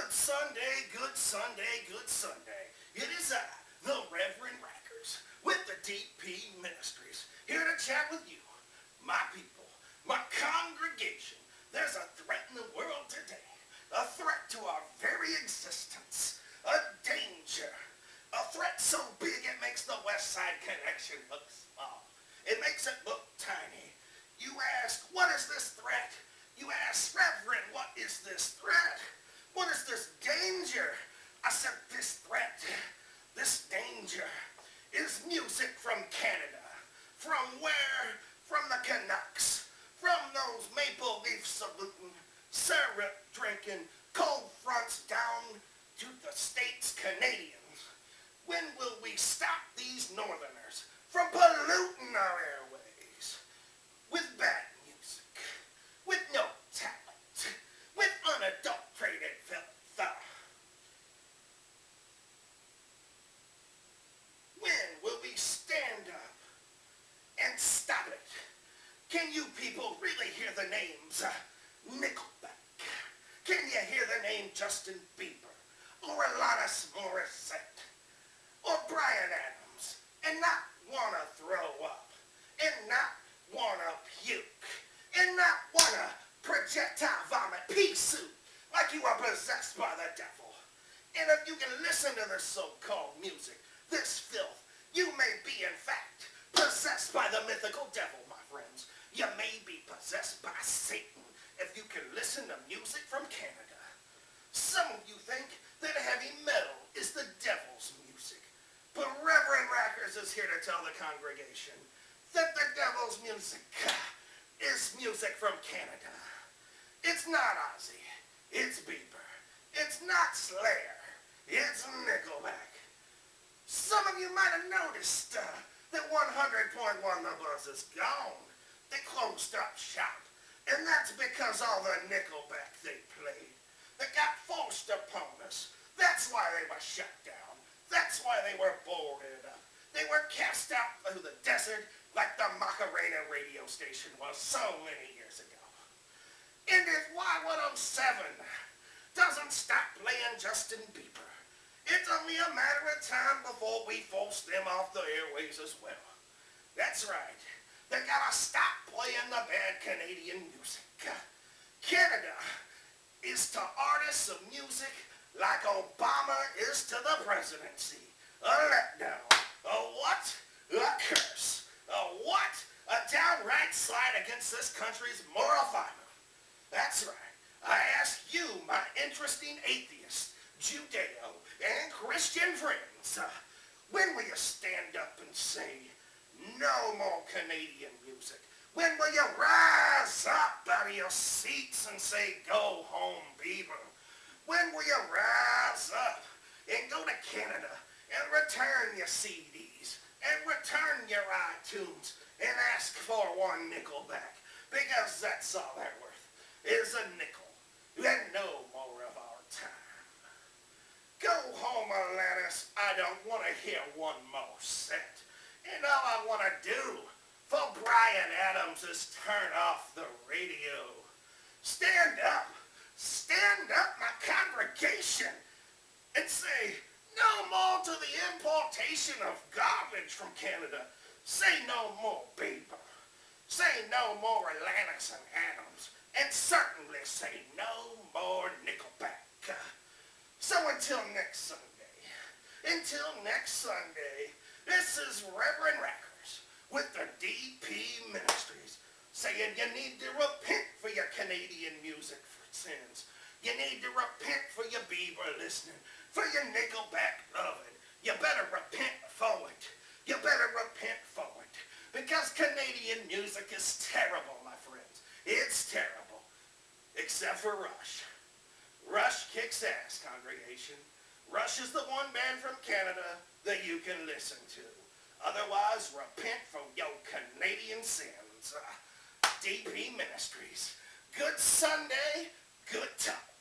Good Sunday, good Sunday, good Sunday. It is I, the Reverend Rackers, with the DP Ministries, here to chat with you, my people, my congregation. There's a threat in the world today, a threat to our very existence, a danger, a threat so big it makes the West Side Connection look small. It makes it look tiny. You ask, what is this threat? You ask, Reverend, what is this threat? What is this danger? I said, this threat, this danger is music from Canada. From where? From the Canucks. From those maple leaf saluting, syrup drinking, cold fronts down to the States Canadians. When will we stop these Northerners from polluting our airways with bad music, with no talent, with unadulterated filth? When will we stand up and stop it? Can you people really hear the names Nickelback? Can you hear the name Justin Bieber or Alanis Morissette or Bryan Adams and not want to throw up and not want to puke and not want to projectile vomit pea soup like you are possessed by the devil? And if you can listen to this so-called music, this filth, you may be in fact possessed by the mythical devil, my friends. You may be possessed by Satan if you can listen to music from Canada. Some of you think that heavy metal is the devil's music. But Reverend Rackers is here to tell the congregation that the devil's music is music from Canada. It's not Ozzy. It's Bieber. It's not Slayer. It's Nickelback. Some of you might have noticed that 100.1 The Buzz is gone. They closed up shop. And that's because all the Nickelback they played that got forced upon us. That's why they were shut down. That's why they were boarded up. They were cast out through the desert like the Macarena radio station was so many years ago. And if Y107 doesn't stop playing Justin Bieber, it's only a matter of time before we force them off the airways as well. That's right. They gotta stop playing the bad Canadian music. Canada is to artists of music like Obama is to the presidency. A letdown. A what? A curse. A what? A downright slide against this country's moral fiber. That's right. I ask you, my interesting atheist, Judeo, and Christian friends, when will you stand up and say, no more Canadian music? When will you rise up out of your seats and say, go home, Bieber? When will you rise up and go to Canada and return your CDs and return your iTunes and ask for one Nickelback? Because that's all they're worth, is a nickel and no more of our time. Go home, Alanis. I don't want to hear one more set. And all I want to do for Bryan Adams is turn off the radio. Stand up, my congregation, and say no more to the importation of garbage from Canada. Say no more Bieber. Say no more Alanis and Adams. And certainly say no more Nickelback. So until next Sunday, this is Reverend Rackers with the DP Ministries saying you need to repent for your Canadian music sins. You need to repent for your Bieber listening, for your Nickelback loving. You better repent for it. You better repent for it. Because Canadian music is terrible, my friends. It's terrible. Except for Rush. Rush kicks ass, congregation. Rush is the one band from Canada that you can listen to. Otherwise, repent for your Canadian sins. DP Ministries. Good Sunday, good talk.